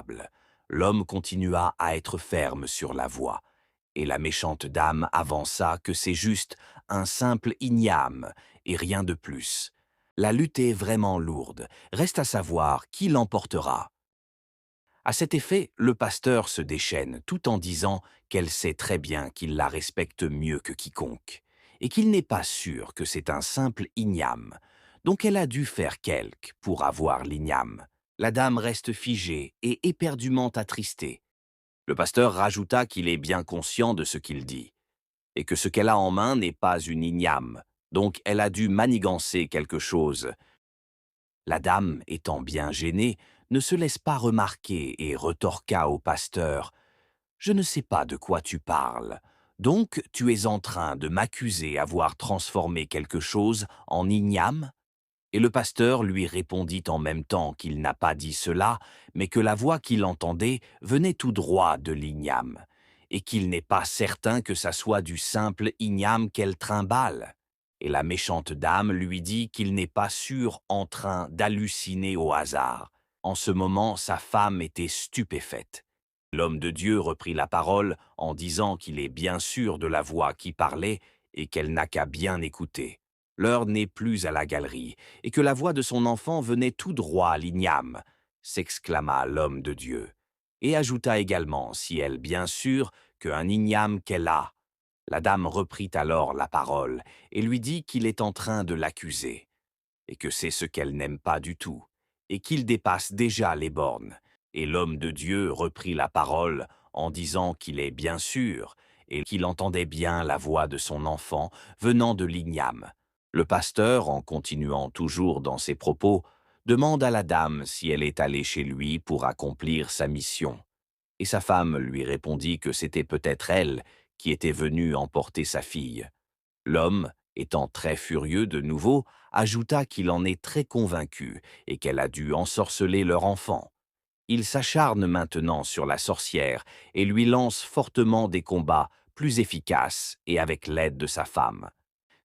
table. L'homme continua à être ferme sur la voie, et la méchante dame avança que c'est juste un simple igname et rien de plus. La lutte est vraiment lourde, reste à savoir qui l'emportera. À cet effet, le pasteur se déchaîne tout en disant qu'elle sait très bien qu'il la respecte mieux que quiconque, et qu'il n'est pas sûr que c'est un simple igname, donc elle a dû faire quelque pour avoir l'igname. La dame reste figée et éperdument attristée. Le pasteur rajouta qu'il est bien conscient de ce qu'il dit, et que ce qu'elle a en main n'est pas une igname, donc elle a dû manigancer quelque chose. La dame, étant bien gênée, ne se laisse pas remarquer et retorqua au pasteur: « Je ne sais pas de quoi tu parles. Donc tu es en train de m'accuser avoir transformé quelque chose en igname ?» Et le pasteur lui répondit en même temps qu'il n'a pas dit cela, mais que la voix qu'il entendait venait tout droit de l'igname, et qu'il n'est pas certain que ça soit du simple igname qu'elle trimballe. Et la méchante dame lui dit qu'il n'est pas sûr en train d'halluciner au hasard. En ce moment, sa femme était stupéfaite. L'homme de Dieu reprit la parole en disant qu'il est bien sûr de la voix qui parlait et qu'elle n'a qu'à bien écouter. L'heure n'est plus à la galerie, et que la voix de son enfant venait tout droit à l'igname, s'exclama l'homme de Dieu, et ajouta également, si elle bien sûr, qu'un igname qu'elle a. La dame reprit alors la parole, et lui dit qu'il est en train de l'accuser, et que c'est ce qu'elle n'aime pas du tout, et qu'il dépasse déjà les bornes. Et l'homme de Dieu reprit la parole en disant qu'il est bien sûr, et qu'il entendait bien la voix de son enfant venant de l'igname. Le pasteur, en continuant toujours dans ses propos, demande à la dame si elle est allée chez lui pour accomplir sa mission. Et sa femme lui répondit que c'était peut-être elle qui était venue emporter sa fille. L'homme, étant très furieux de nouveau, ajouta qu'il en est très convaincu et qu'elle a dû ensorceler leur enfant. Il s'acharne maintenant sur la sorcière et lui lance fortement des combats plus efficaces et avec l'aide de sa femme.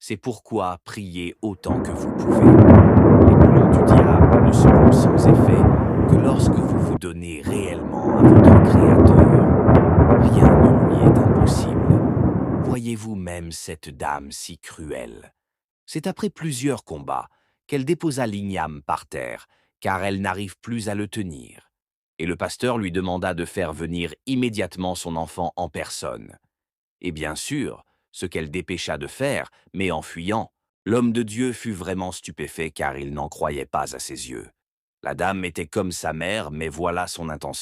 C'est pourquoi priez autant que vous pouvez. Les plans du diable ne seront sans effet que lorsque vous vous donnez réellement à votre Créateur. Rien ne lui est impossible. Voyez-vous même cette dame si cruelle? C'est après plusieurs combats qu'elle déposa l'igname par terre, car elle n'arrive plus à le tenir. Et le pasteur lui demanda de faire venir immédiatement son enfant en personne. Et bien sûr, ce qu'elle dépêcha de faire, mais en fuyant, l'homme de Dieu fut vraiment stupéfait car il n'en croyait pas à ses yeux. La dame était comme sa mère, mais voilà son intention.